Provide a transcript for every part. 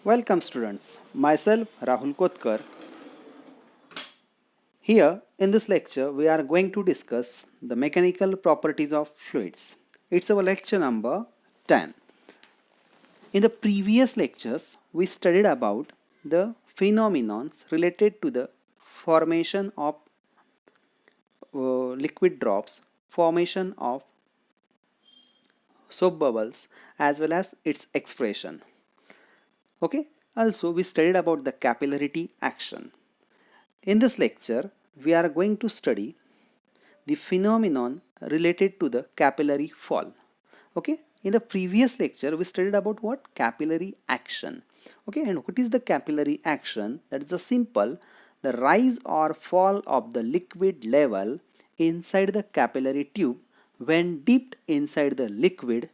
Welcome students, myself Rahul Kotkar. Here in this lecture we are going to discuss the mechanical properties of fluids. It's our lecture number 10. In the previous lectures we studied about the phenomenons related to the formation of liquid drops, formation of soap bubbles as well as its expression. Okay, also we studied about the capillarity action. In this lecture, we are going to study the phenomenon related to the capillary fall. Okay, in the previous lecture, we studied about what? Capillary action. Okay, and what is the capillary action? That is the simple, the rise or fall of the liquid level inside the capillary tube when dipped inside the liquid.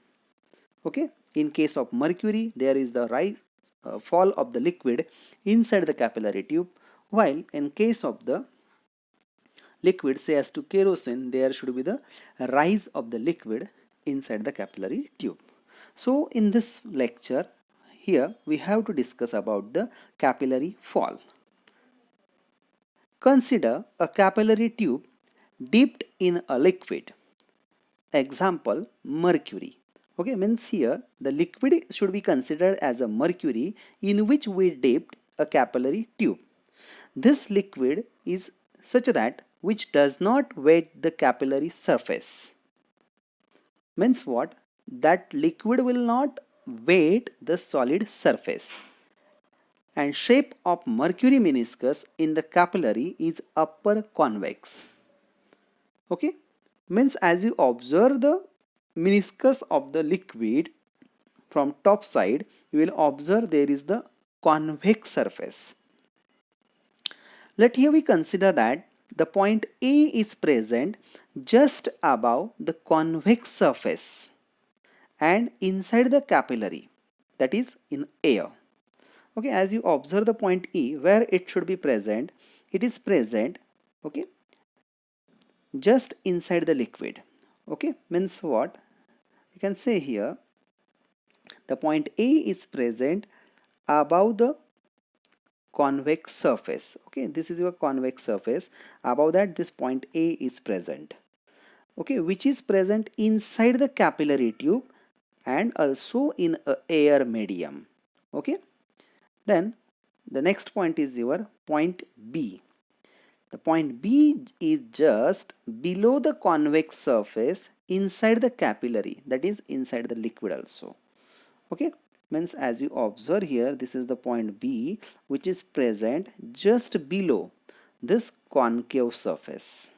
Okay, in case of mercury, there is the rise fall of the liquid inside the capillary tube, while in case of the liquid say as to kerosene, there should be the rise of the liquid inside the capillary tube. So in this lecture here we have to discuss about the capillary fall. Consider a capillary tube dipped in a liquid, example mercury. Okay, means here the liquid should be considered as a mercury in which we dipped a capillary tube. This liquid is such that which does not wet the capillary surface. Means what? That liquid will not wet the solid surface. And shape of mercury meniscus in the capillary is upper convex. Okay? Means as you observe the meniscus of the liquid from top side, you will observe there is the convex surface. Let here we consider that the point A is present just above the convex surface and inside the capillary, that is in air. Okay, as you observe the point E where it should be present, it is present, okay, just inside the liquid. Okay, means what? You can say here the point A is present above the convex surface. Okay, this is your convex surface. Above that this point A is present, okay, which is present inside the capillary tube and also in a air medium. Okay, then the next point is your point B. The point B is just below the convex surface inside the capillary, that is inside the liquid also. Okay, means as you observe here, this is the point B which is present just below this concave surface,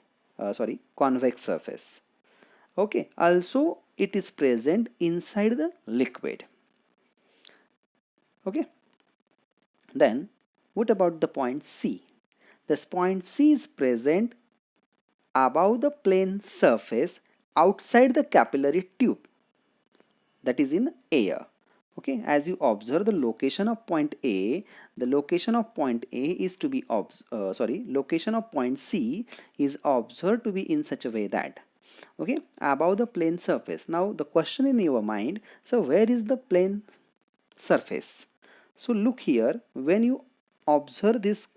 convex surface. Okay, also it is present inside the liquid. Okay, then what about the point C? This point C is present above the plane surface outside the capillary tube, that is in air. Okay, as you observe the location of point A, the location of point A is to be location of point C is observed to be in such a way that, okay, above the plane surface. Now the question in your mind, so where is the plane surface? So look here, when you observe this,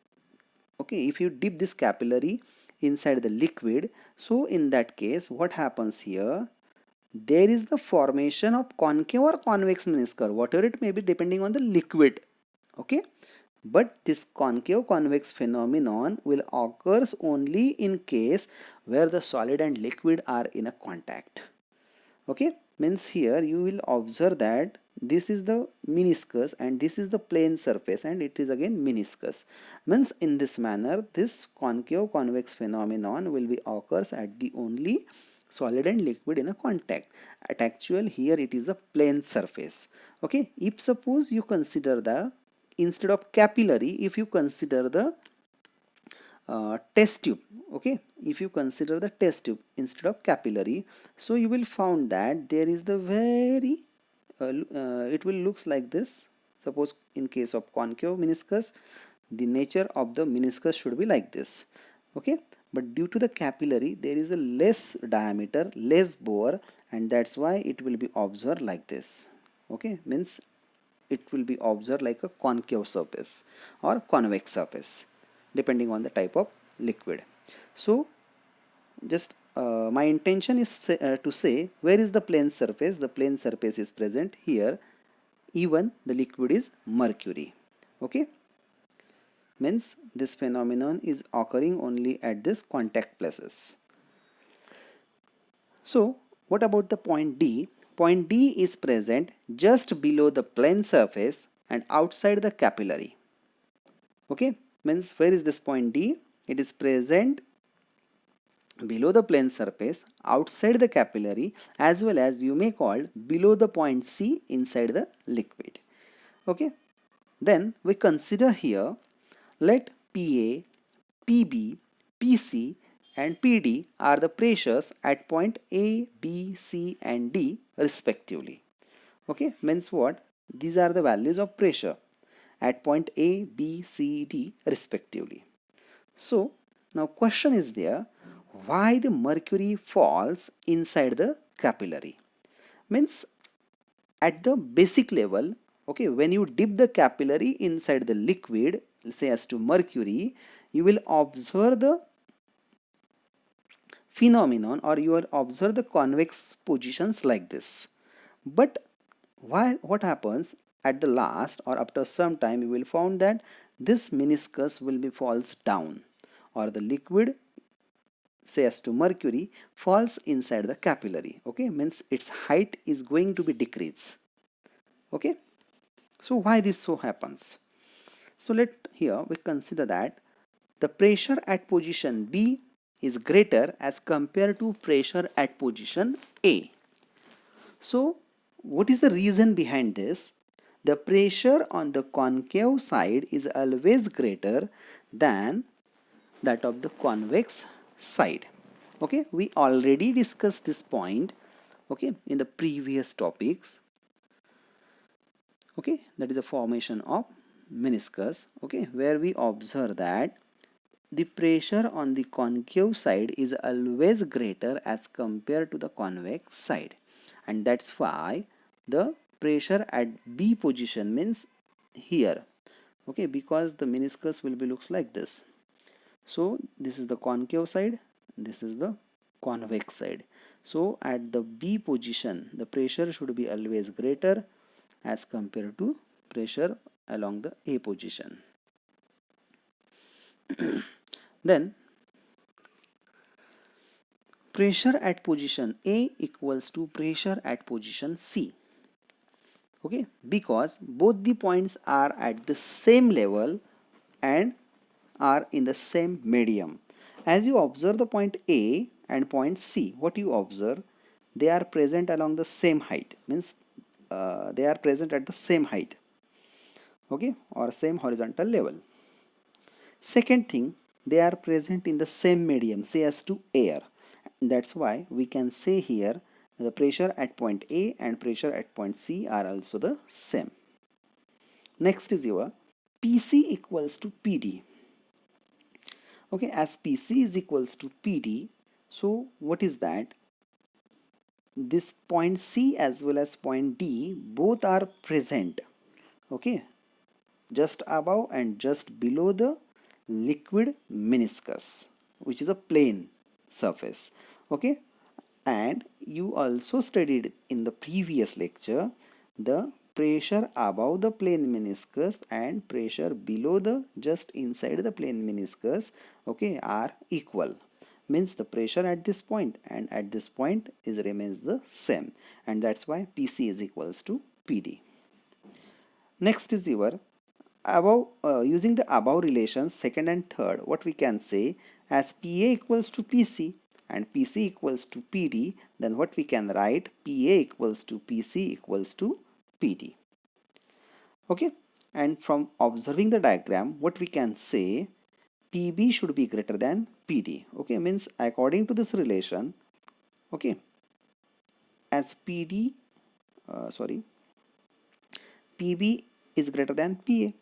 okay, if you dip this capillary inside the liquid, so in that case what happens here? There is the formation of concave or convex meniscus, whatever it may be depending on the liquid. Okay, but this concave convex phenomenon will occurs only in case where the solid and liquid are in a contact. Okay, means here you will observe that this is the meniscus and this is the plane surface and it is again meniscus. Means in this manner this concave convex phenomenon will be occurs at the only solid and liquid in a contact. At actual here it is a plane surface. Okay, if suppose you consider the, instead of capillary, if you consider the test tube, okay, if you consider the test tube instead of capillary, so you will found that there is the very it will looks like this. Suppose in case of concave meniscus, the nature of the meniscus should be like this. Okay, but due to the capillary there is a less diameter, less bore, and that's why it will be observed like this. Okay, means it will be observed like a concave surface or convex surface depending on the type of liquid. So just my intention is to say where is the plane surface. The plane surface is present here, even the liquid is mercury. Okay, means this phenomenon is occurring only at this contact places. So what about the point D? Point D is present just below the plane surface and outside the capillary. Okay, means where is this point D? It is present below the plane surface, outside the capillary, as well as you may call below the point C inside the liquid. Okay, then we consider here, let PA, PB, PC and PD are the pressures at point A, B, C and D respectively. Okay, means what? These are the values of pressure at point A, B, C, D respectively. So now question is there, why the mercury falls inside the capillary? Means at the basic level, okay, when you dip the capillary inside the liquid, say as to mercury, you will observe the phenomenon or you will observe the convex positions like this. But what happens at the last or after some time, you will find that this meniscus will be falls down, or the liquid, say as to mercury, falls inside the capillary. Okay, means its height is going to be decreased. Okay, so why this so happens? So let here we consider that the pressure at position B is greater as compared to pressure at position A. So what is the reason behind this? The pressure on the concave side is always greater than that of the convex side. Okay, we already discussed this point, okay, in the previous topics. Okay, that is the formation of meniscus, okay, where we observe that the pressure on the concave side is always greater as compared to the convex side, and that's why the pressure at B position means here, okay, because the meniscus will be looks like this. So this is the concave side, this is the convex side. So at the B position, the pressure should be always greater as compared to pressure along the A position. Then pressure at position A equals to pressure at position C. Okay, because both the points are at the same level and are in the same medium. As you observe the point A and point C, what you observe, they are present along the same height, means they are present at the same height, okay, or same horizontal level. Second thing, they are present in the same medium, say as to air. That's why we can say here the pressure at point A and pressure at point C are also the same. Next is your PC equals to PD. Okay, as PC is equals to PD, so what is that? This point C as well as point D both are present, okay, just above and just below the liquid meniscus, which is a plane surface. Okay, and you also studied in the previous lecture the pressure above the plane meniscus and pressure below the just inside the plane meniscus, okay, are equal. Means the pressure at this point and at this point is remains the same, and that's why PC is equals to PD. Next is your above, using the above relations second and third, what we can say, as PA equals to PC and PC equals to PD, then what we can write, PA equals to PC equals to PD. Okay, and from observing the diagram, what we can say, PB should be greater than PD. Okay, means according to this relation, okay, as PB is greater than PA.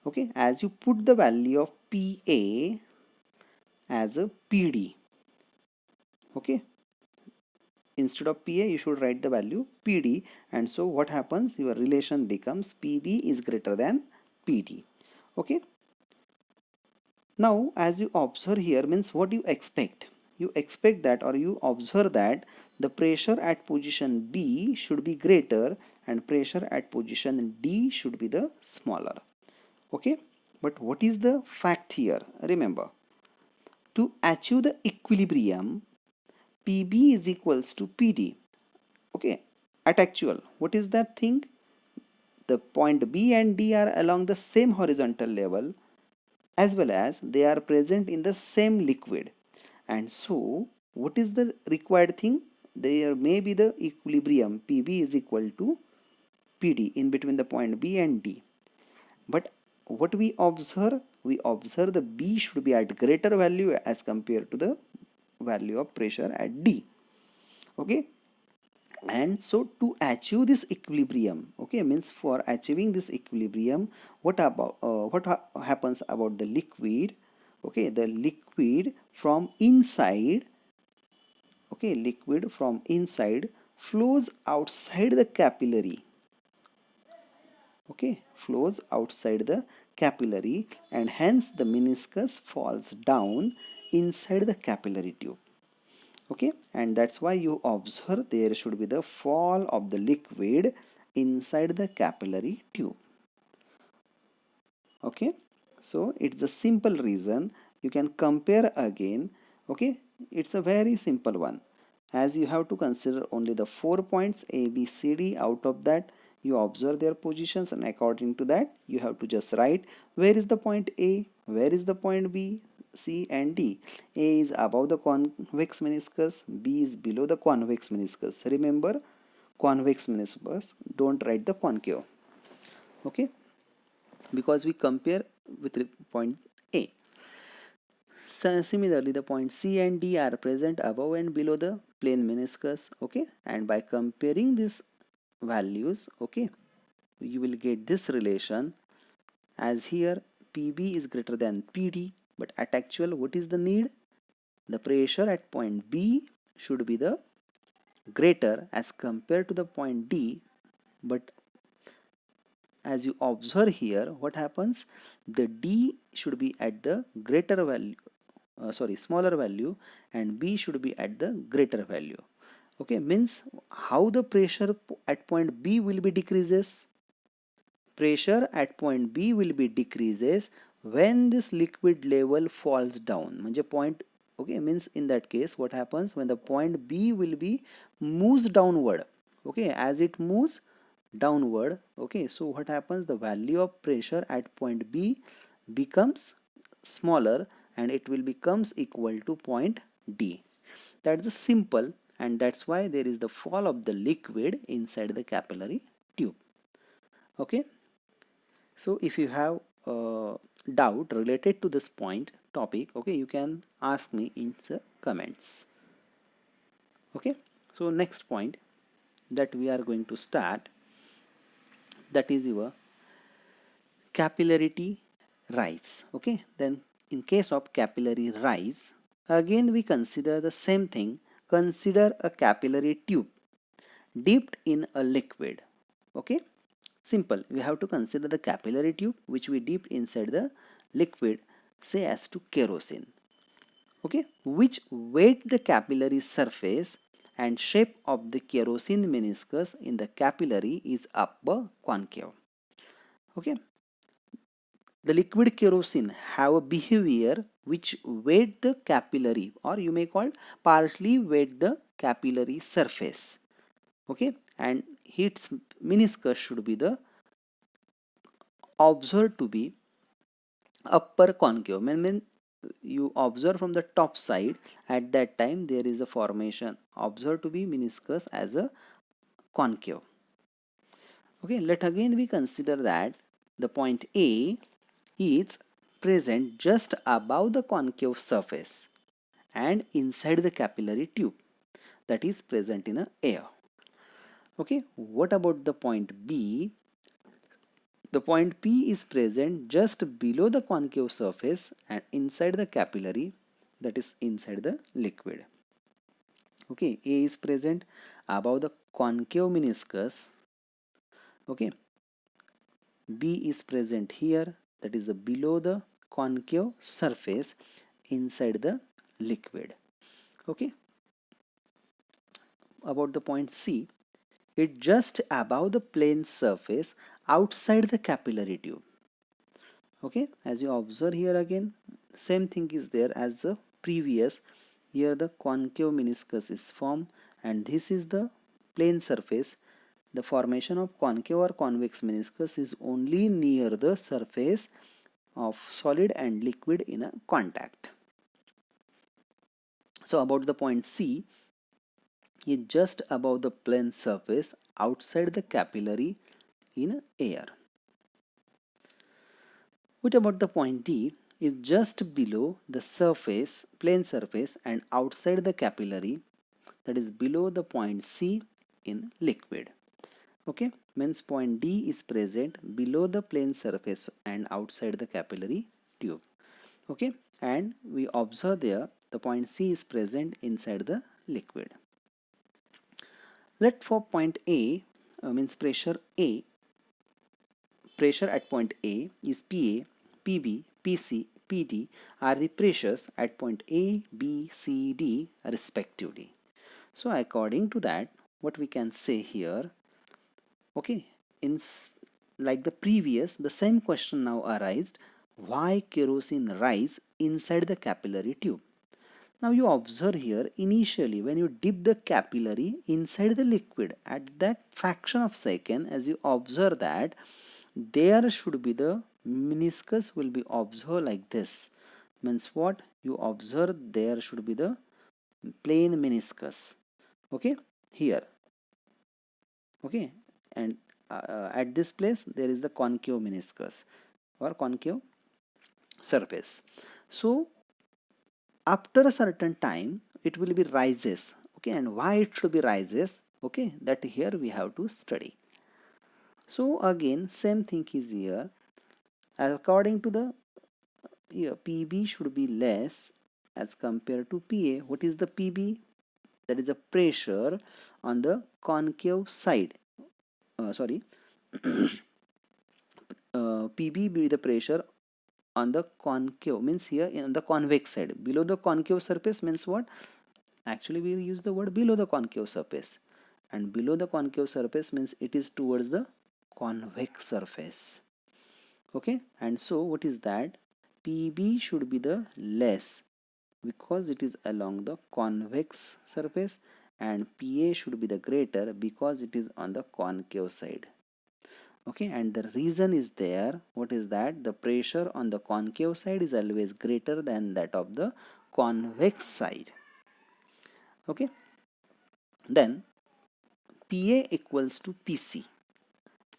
Okay, as you put the value of PA as a PD, okay, instead of PA you should write the value PD, and so what happens, your relation becomes PB is greater than PD. Okay, now as you observe here, means what you expect that, or you observe that the pressure at position B should be greater and pressure at position D should be the smaller. Okay, but what is the fact here? Remember, to achieve the equilibrium, PB is equals to PD. Okay, at actual, what is that thing? The point B and D are along the same horizontal level, as well as they are present in the same liquid, and so what is the required thing? There may be the equilibrium PB is equal to PD in between the point B and D. But what we observe the B should be at greater value as compared to the value of pressure at D. Okay, and so to achieve this equilibrium, okay, means for achieving this equilibrium, what happens about the liquid? Okay, the liquid from inside, okay, liquid from inside flows outside the capillary. Okay, flows outside the capillary, and hence the meniscus falls down inside the capillary tube. Okay, and that's why you observe there should be the fall of the liquid inside the capillary tube. Okay, so it's a simple reason. You can compare again. Okay, it's a very simple one, as you have to consider only the 4 points A, B, C, D. Out of that you observe their positions, and according to that you have to just write where is the point A, where is the point B, C and D. A is above the convex meniscus, B is below the convex meniscus. Remember, convex meniscus, don't write the concave. Okay, because we compare with the point A. So similarly, the point C and D are present above and below the plane meniscus. Okay, and by comparing these values, okay, you will get this relation, as here PB is greater than PD, but at actual what is the need? The pressure at point B should be the greater as compared to the point D, but as you observe here, what happens? The D should be at the greater value, smaller value, and B should be at the greater value. Okay, means how the pressure at point B will be decreases? Pressure at point B will be decreases when this liquid level falls down. म्हणजे point, okay, means in that case what happens when the point B will be moves downward. Okay, as it moves downward, okay, so what happens, the value of pressure at point B becomes smaller and it will becomes equal to point D. That's the simple, and that's why there is the fall of the liquid inside the capillary tube. Okay, so if you have doubt related to this point topic, okay, you can ask me in the comments. Okay, so next point that we are going to start, that is your capillarity rise. Okay, then in case of capillary rise, again we consider the same thing. Consider a capillary tube dipped in a liquid. Okay, simple, we have to consider the capillary tube which we dipped inside the liquid, say as to kerosene. Okay, which weight the capillary surface and shape of the kerosene meniscus in the capillary is upper concave. Okay, the liquid kerosene have a behavior which weight the capillary, or you may call partly weight the capillary surface. Okay, and its meniscus should be the observed to be upper concave. Mean you observe from the top side, at that time there is a formation observed to be meniscus as a concave. Okay, let again we consider that the point A is present just above the concave surface and inside the capillary tube, that is present in a air. Okay, what about the point B? The point P is present just below the concave surface and inside the capillary, that is inside the liquid. Okay, A is present above the concave meniscus. Okay, B is present here, that is the below the concave surface inside the liquid. Okay, about the point C, it just above the plane surface outside the capillary tube. Okay, as you observe here again, same thing is there as the previous. Here the concave meniscus is formed and this is the plane surface. The formation of concave or convex meniscus is only near the surface of solid and liquid in a contact. So about the point C, is just above the plane surface outside the capillary in air. What about the point D? Is just below the surface, plane surface and outside the capillary, that is below the point C in liquid. Okay, means point D is present below the plane surface and outside the capillary tube. Okay, and we observe there the point C is present inside the liquid. Let for point A, means pressure A, pressure at point A is PA, PB, PC, PD are the pressures at point A, B, C, D respectively. So according to that, what we can say here, okay, like the previous, the same question now arises, why kerosene rise inside the capillary tube? Now you observe here, initially when you dip the capillary inside the liquid, at that fraction of second, as you observe that, there should be the meniscus will be observed like this. Means what? You observe there should be the plane meniscus. Okay, here. Okay, and at this place there is the concave meniscus or concave surface. So after a certain time it will be rises. Okay, and why it should be rises? Okay, that here we have to study. So again same thing is here. According to the here, PB should be less as compared to PA. What is the PB? That is the pressure on the concave side. Sorry, PB be the pressure on the concave, means here in the convex side. Below the concave surface means what? Actually we use the word below the concave surface, and below the concave surface means it is towards the convex surface. Okay, and so what is that? PB should be the less because it is along the convex surface, and PA should be the greater because it is on the concave side. Okay, and the reason is there. What is that? The pressure on the concave side is always greater than that of the convex side. Okay, then PA equals to PC,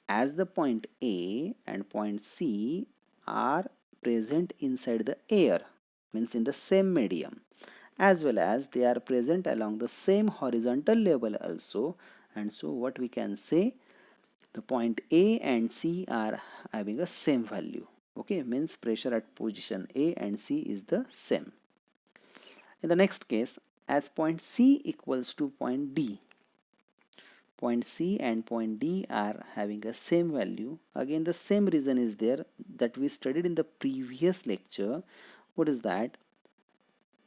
as the point A and point C are present inside the air, means in the same medium, as well as they are present along the same horizontal level also, and so what we can say, the point A and C are having a same value. Okay, means pressure at position A and C is the same. In the next case, as point C equals to point D, point C and point D are having a same value. Again the same reason is there that we studied in the previous lecture. What is that?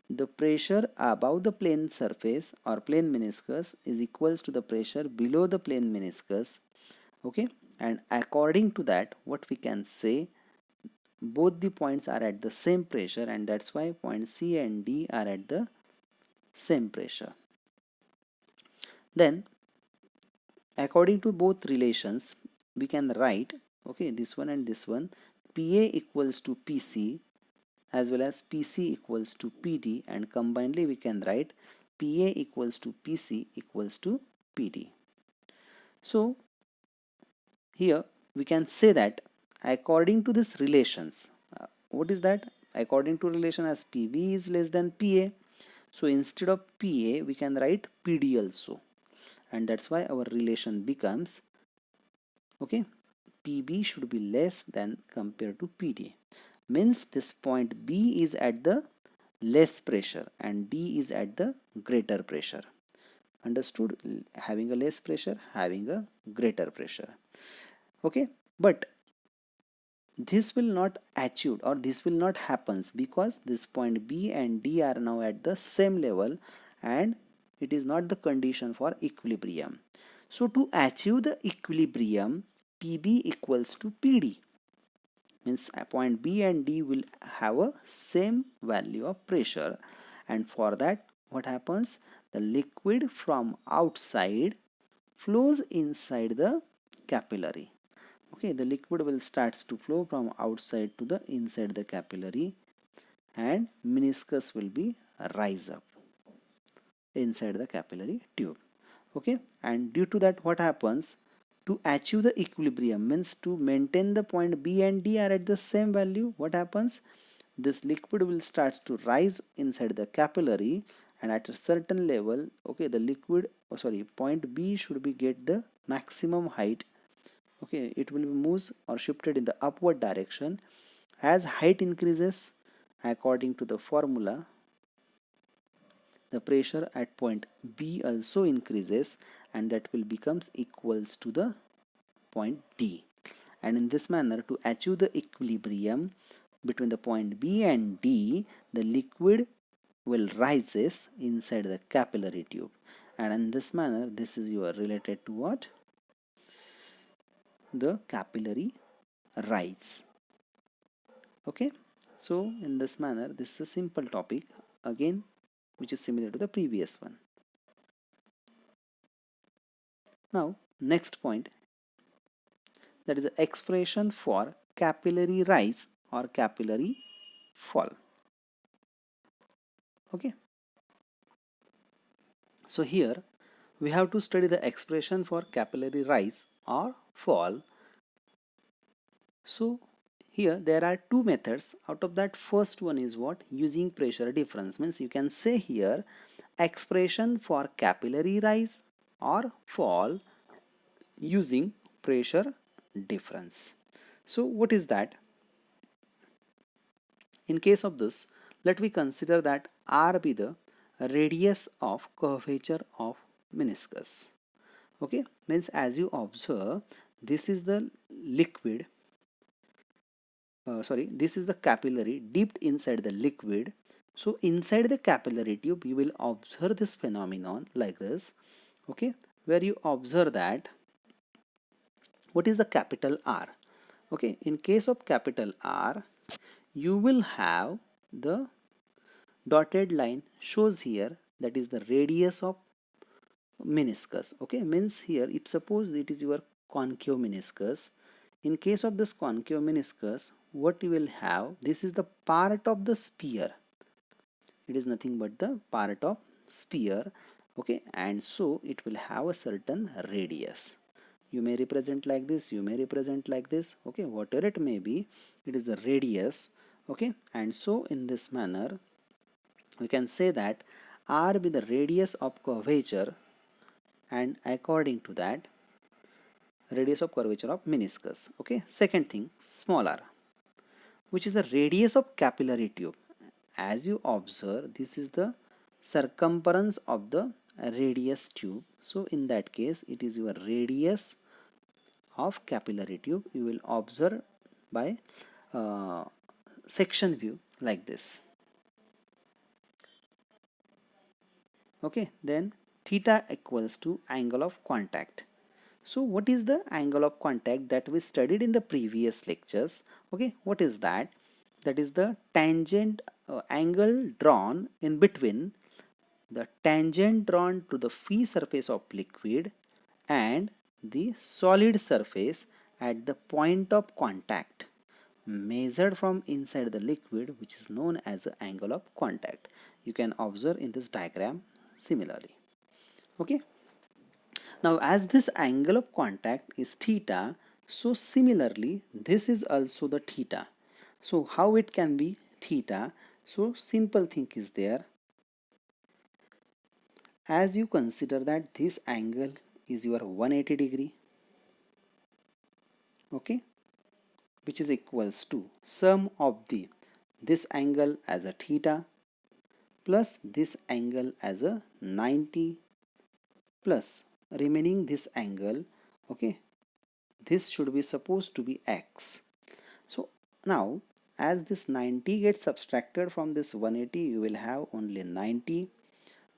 The pressure above the plane surface or plane meniscus is equals to the pressure below the plane meniscus. Okay, and according to that what we can say, both the points are at the same pressure, and that's why point C and D are at the same pressure. Then according to both relations we can write, okay, this one and this one, PA equals to PC as well as PC equals to PD, and combinedly we can write PA equals to PC equals to PD. So here we can say that according to this relations, what is that? According to relation, as PV is less than PA, so instead of PA we can write PD also, and that's why our relation becomes, okay, PB should be less than compared to PD, means this point B is at the less pressure and D is at the greater pressure. Understood? Having a less pressure, having a greater pressure. Okay, but this will not achieve, or this will not happens, because this point B and D are now at the same level, and it is not the condition for equilibrium. So to achieve the equilibrium, PB equals to PD, means point B and D will have a same value of pressure, and for that what happens, the liquid from outside flows inside the capillary. Okay, the liquid will starts to flow from outside to the inside the capillary, and meniscus will be rise up inside the capillary tube. Okay, and due to that what happens, to achieve the equilibrium, means to maintain the point B and D are at the same value, what happens, this liquid will starts to rise inside the capillary, and at a certain level, okay, the liquid, point B should be get the maximum height. Okay, it will be moves or shifted in the upward direction. As height increases, according to the formula, the pressure at point B also increases, and that will becomes equals to the point D. And in this manner, to achieve the equilibrium between the point B and D, the liquid will rises inside the capillary tube, and in this manner, this is your related to what, the capillary rise. Okay, so in this manner, this is a simple topic again, which is similar to the previous one. Now next point, that is the expression for capillary rise or capillary fall. Okay, so here we have to study the expression for capillary rise or fall. So here there are two methods. Out of that, first one is what, using pressure difference, means you can say here expression for capillary rise or fall using pressure difference. So what is that? In case of this, let me consider that R be the radius of curvature of meniscus. Okay, means as you observe, this is the liquid, this is the capillary dipped inside the liquid. So inside the capillary tube you will observe this phenomenon like this. Okay, where you observe that what is the capital R. Okay, in case of capital R, you will have the dotted line shows here, that is the radius of meniscus. Okay, means here if suppose it is your concave meniscus, in case of this concave meniscus, what you will have, this is the part of the sphere, it is nothing but the part of sphere. Okay, and so it will have a certain radius. You may represent like this, you may represent like this. Okay, whatever it may be, it is the radius. Okay, and so in this manner we can say that R be the radius of curvature, and according to that, radius of curvature of meniscus. Okay, second thing, small r, which is the radius of capillary tube. As you observe, this is the circumference of the radius tube. So in that case, it is your radius of capillary tube. You will observe by section view like this. Okay, then theta equals to angle of contact. So what is the angle of contact that we studied in the previous lectures? Okay, what is that? That is the tangent angle drawn in between the tangent drawn to the free surface of liquid and the solid surface at the point of contact, measured from inside the liquid, which is known as the angle of contact. You can observe in this diagram similarly. Okay, now as this angle of contact is theta, so similarly this is also the theta. So how it can be theta? So simple thing is there. As you consider that this angle is your 180 degree, okay, which is equals to sum of the this angle as a theta plus this angle as a 90 plus remaining this angle, okay, this should be supposed to be x. So now as this 90 gets subtracted from this 180, you will have only 90.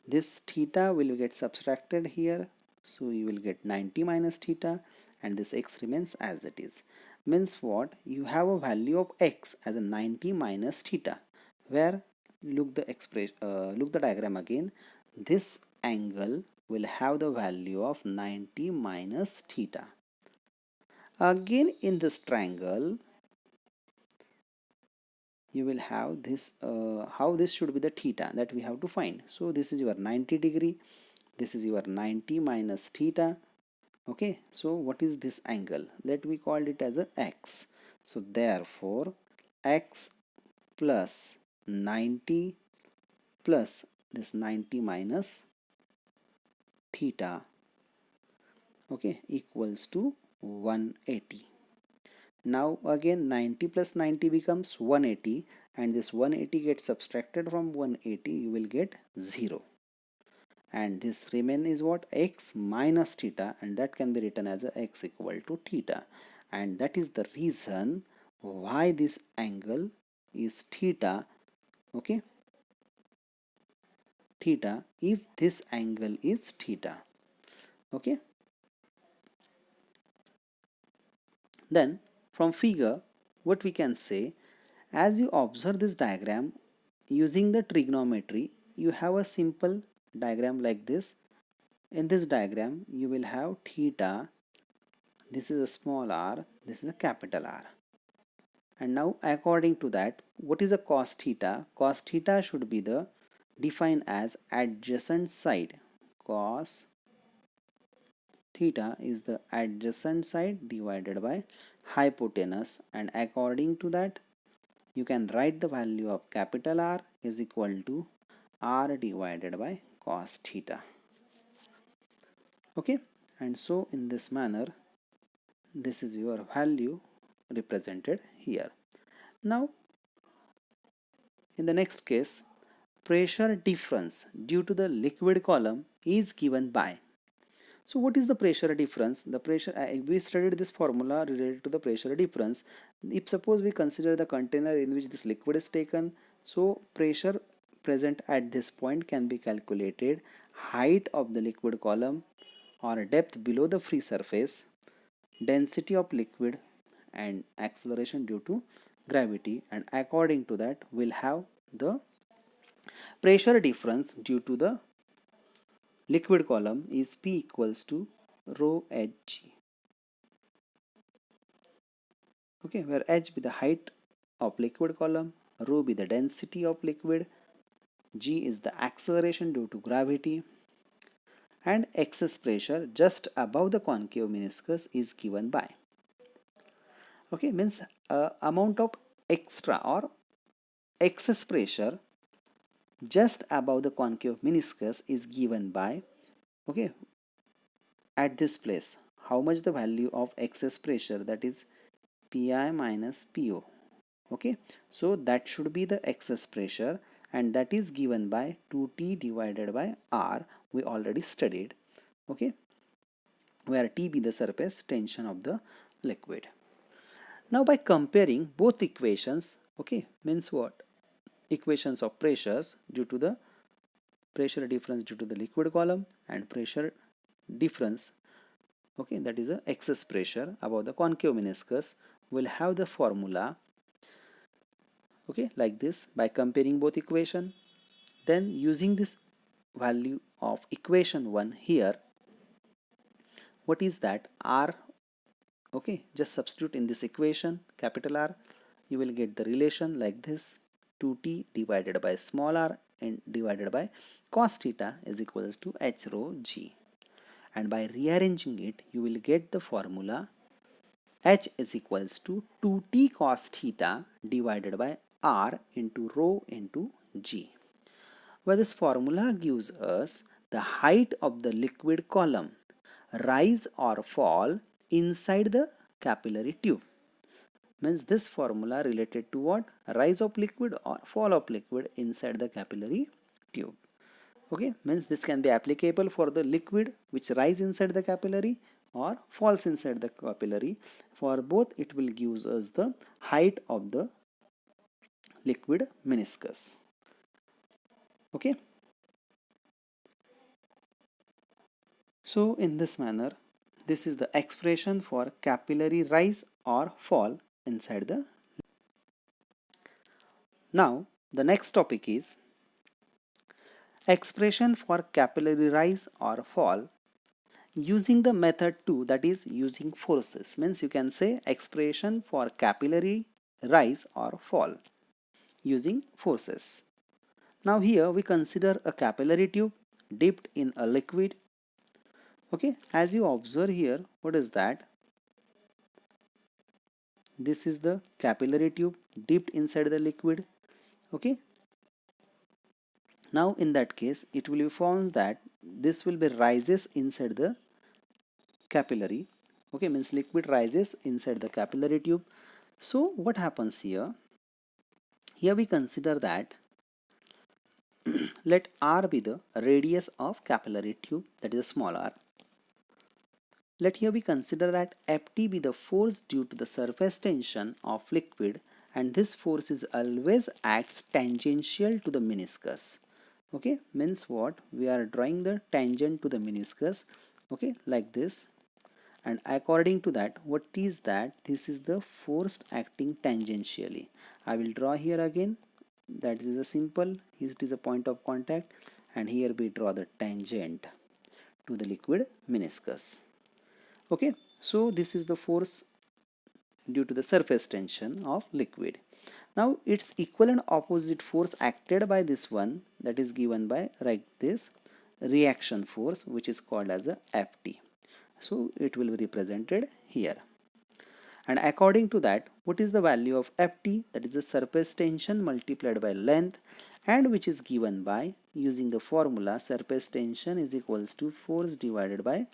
This theta will get subtracted here, so you will get 90 minus theta, and this x remains as it is. Means what? You have a value of x as a 90 minus theta, where look the expression, look the diagram again. This angle will have the value of 90 minus theta. Again in this triangle, you will have this, how this should be the theta that we have to find. So this is your 90 degree, this is your 90 minus theta. Okay, so what is this angle? Let me call it as a x. So therefore x plus 90 plus this 90 minus theta, okay, equals to 180. Now again 90 plus 90 becomes 180, and this 180 gets subtracted from 180, you will get 0. And this remain is what? X minus theta, and that can be written as a x equal to theta. And that is the reason why this angle is theta, okay, theta, if this angle is theta, okay. Then from figure, what we can say, as you observe this diagram using the trigonometry, you have a simple diagram like this. In this diagram you will have theta, this is a small r, this is a capital R. And now according to that, what is a cos theta? Cos theta should be the defined as adjacent side. Cos theta is the adjacent side divided by hypotenuse, and according to that you can write the value of capital R is equal to r divided by cos theta. Okay, and so in this manner this is your value represented here. Now in the next case, pressure difference due to the liquid column is given by. So what is the pressure difference? The pressure, we studied this formula related to the pressure difference. If suppose we consider the container in which this liquid is taken, so pressure present at this point can be calculated. Height of the liquid column or depth below the free surface, density of liquid, and acceleration due to gravity, and according to that we'll have the pressure difference due to the liquid column is P equals to rho hg. Okay, where h be the height of liquid column, rho be the density of liquid, g is the acceleration due to gravity, and excess pressure just above the concave meniscus is given by. Okay, means amount of extra or excess pressure just above the concave meniscus is given by, okay, at this place how much the value of excess pressure, that is Pi minus Po. Okay, so that should be the excess pressure, and that is given by 2T divided by R, we already studied. Okay, where T be the surface tension of the liquid. Now by comparing both equations, okay, means what? Equations of pressures due to the pressure difference due to the liquid column and pressure difference, okay, that is a excess pressure above the concave meniscus, will have the formula, okay, like this. By comparing both equation, then using this value of equation 1 here, what is that? R, okay, just substitute in this equation capital R, you will get the relation like this: 2t divided by small r and divided by cos theta is equals to h rho g. And by rearranging it, you will get the formula h is equals to 2t cos theta divided by r into rho into g, where this formula gives us the height of the liquid column rise or fall inside the capillary tube. Means this formula related to what? Rise of liquid or fall of liquid inside the capillary tube. Okay, means this can be applicable for the liquid which rise inside the capillary or falls inside the capillary. For both it will give us the height of the liquid meniscus. Okay, so in this manner, this is the expression for capillary rise or fall inside the. Now the next topic is expression for capillary rise or fall using the method 2, that is using forces. Means you can say expression for capillary rise or fall using forces. Now here we consider a capillary tube dipped in a liquid. Okay, as you observe here, what is that? This is the capillary tube dipped inside the liquid. Okay, now in that case it will be found that this will be rises inside the capillary. Okay, means liquid rises inside the capillary tube. So what happens here? Here we consider that let r be the radius of capillary tube, that is a small r. Let here we consider that Ft be the force due to the surface tension of liquid, and this force is always acts tangential to the meniscus. Okay, means what? We are drawing the tangent to the meniscus, okay, like this. And according to that, what is that? This is the force acting tangentially. I will draw here again. That is a simple, it is a point of contact, and here we draw the tangent to the liquid meniscus. Okay, so this is the force due to the surface tension of liquid. Now its equal and opposite force acted by this one, that is given by like this reaction force, which is called as a Ft. So it will be represented here. And according to that, what is the value of Ft? That is the surface tension multiplied by length, and which is given by using the formula surface tension is equals to force divided by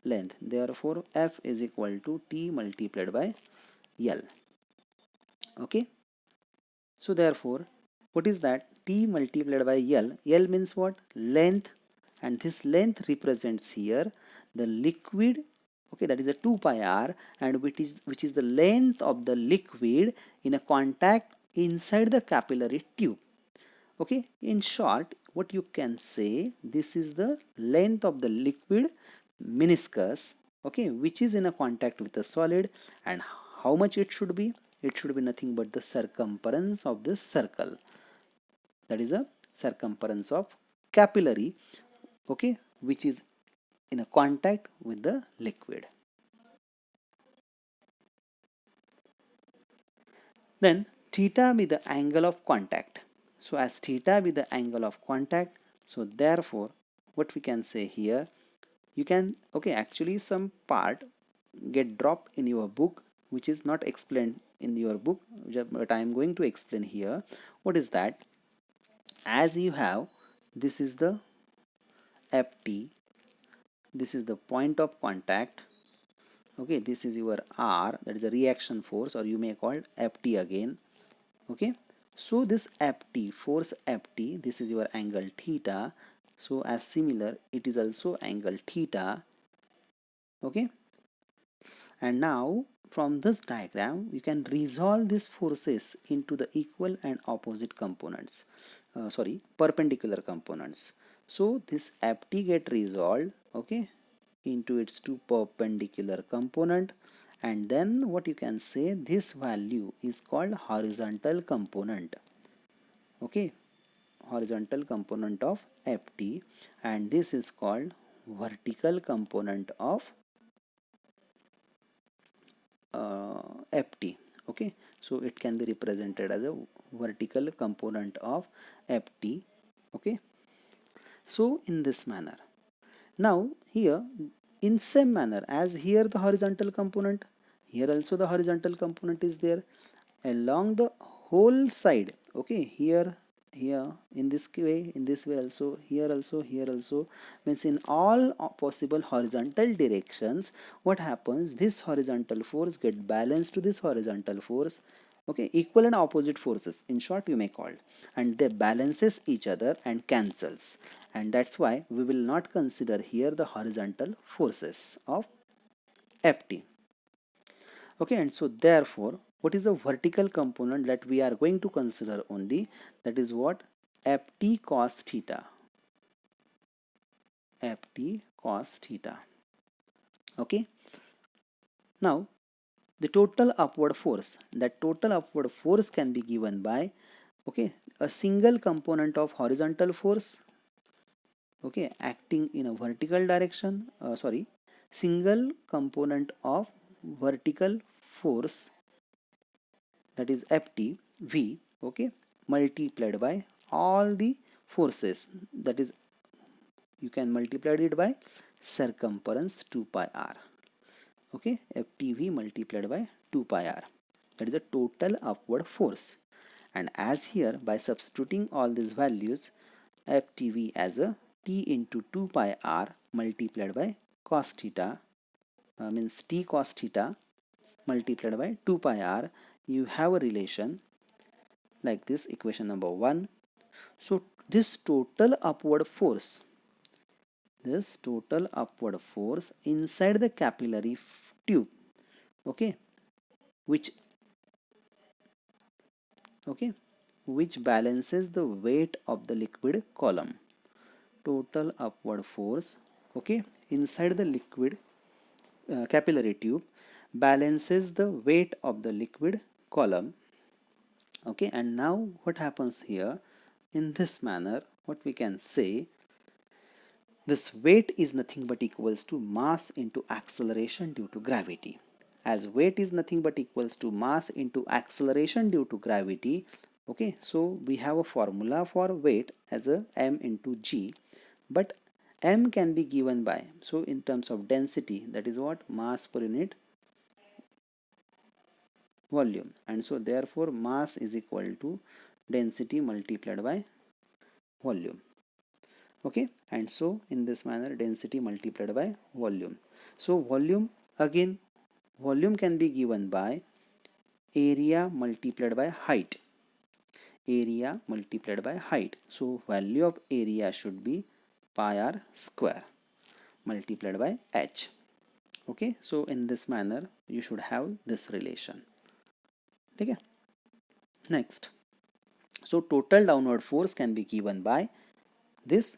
length. Therefore F is equal to T multiplied by L. Okay, so therefore what is that? T multiplied by L. L means what? Length, and this length represents here the liquid. Okay, that is a 2 pi r, and which is the length of the liquid in a contact inside the capillary tube. Okay, in short, what you can say, this is the length of the liquid meniscus, okay, which is in a contact with the solid. And how much it should be? It should be nothing but the circumference of this circle, that is a circumference of capillary, okay, which is in a contact with the liquid. Then theta be the angle of contact. So as theta be the angle of contact, so therefore what we can say here, you can, okay, actually some part get dropped in your book which is not explained in your book, but I am going to explain here. What is that? As you have, this is the Ft, this is the point of contact, okay, this is your R, that is a reaction force, or you may call Ft again. Okay, so this Ft, force Ft, this is your angle theta. So as similar, it is also angle theta. Okay, and now from this diagram you can resolve these forces into the equal and opposite components, perpendicular components. So this Ft get resolved, okay, into its two perpendicular component, and then what you can say, this value is called horizontal component. Okay, horizontal component of Ft, and this is called vertical component of Ft. Okay, so it can be represented as a vertical component of Ft. Okay, so in this manner. Now here in same manner as here the horizontal component, here also the horizontal component is there along the whole side. Okay, here here, in this way, in this way also, here also, here also, means in all possible horizontal directions, what happens, this horizontal force get balanced to this horizontal force, okay, equal and opposite forces, in short you may call, and they balances each other and cancels, and that's why we will not consider here the horizontal forces of Ft. Okay, and so therefore what is the vertical component that we are going to consider only, that is what, Ft cos theta, Ft cos theta. Okay, now the total upward force, that total upward force can be given by, okay, a single component of horizontal force, okay, acting in a vertical direction, single component of vertical force, that is Ft V, okay, multiplied by all the forces, that is you can multiply it by circumference 2 pi r, okay, Ftv multiplied by 2 pi r, that is a total upward force. And as here, by substituting all these values, Ftv as a t into 2 pi r multiplied by cos theta, means t cos theta multiplied by 2 pi r, you have a relation like this, equation number 1. So this total upward force, inside the capillary tube, okay, which which balances the weight of the liquid column, total upward force, okay, inside the liquid capillary tube balances the weight of the liquid column, okay. And now what happens here, in this manner, what we can say, this weight is nothing but equals to mass into acceleration due to gravity. As weight is nothing but equals to mass into acceleration due to gravity, okay, so we have a formula for weight as a m into g, but m can be given by, so in terms of density, that is what, mass per unit volume, and so therefore mass is equal to density multiplied by volume, okay. And so in this manner, density multiplied by volume, so volume, again volume can be given by area multiplied by height, so value of area should be pi r square multiplied by h, okay. So in this manner you should have this relation, okay. Next, so total downward force can be given by this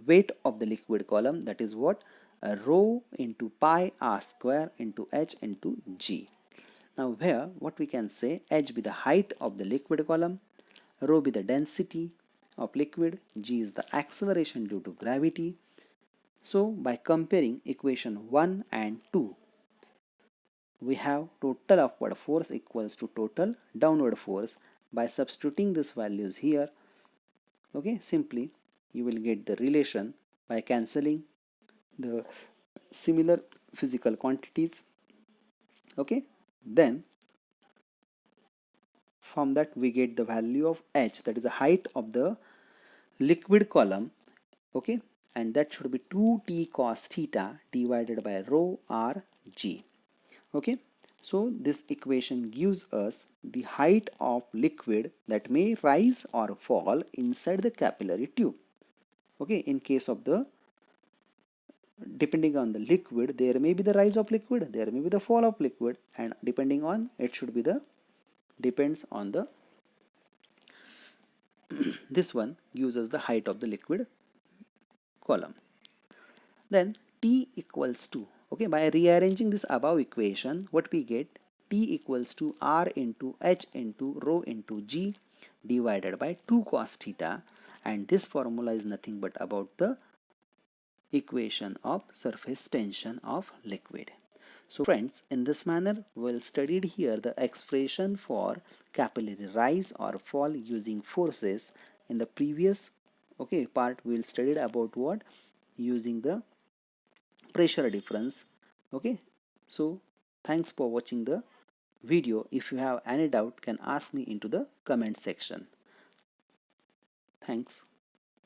weight of the liquid column, that is what, rho into pi r square into h into g. Now here what we can say, h be the height of the liquid column, rho be the density of liquid, g is the acceleration due to gravity. So by comparing equation 1 and 2, we have total upward force equals to total downward force. By substituting these values here, okay, simply you will get the relation by cancelling the similar physical quantities, okay. Then from that we get the value of h, that is the height of the liquid column, okay, and that should be 2t cos theta divided by rho r g, okay. So this equation gives us the height of liquid that may rise or fall inside the capillary tube, okay. In case of the, depending on the liquid, there may be the rise of liquid, there may be the fall of liquid, and depending on, it should be the, depends on the this one gives us the height of the liquid column. Then T equals to, okay, by rearranging this above equation, what we get, T equals to R into H into rho into G divided by 2 cos theta, and this formula is nothing but about the equation of surface tension of liquid. So friends, in this manner we'll studied here the expression for capillary rise or fall using forces. In the previous, okay, part we'll studied about what, using the pressure difference, okay. So thanks for watching the video. If you have any doubt, can ask me into the comment section. Thanks.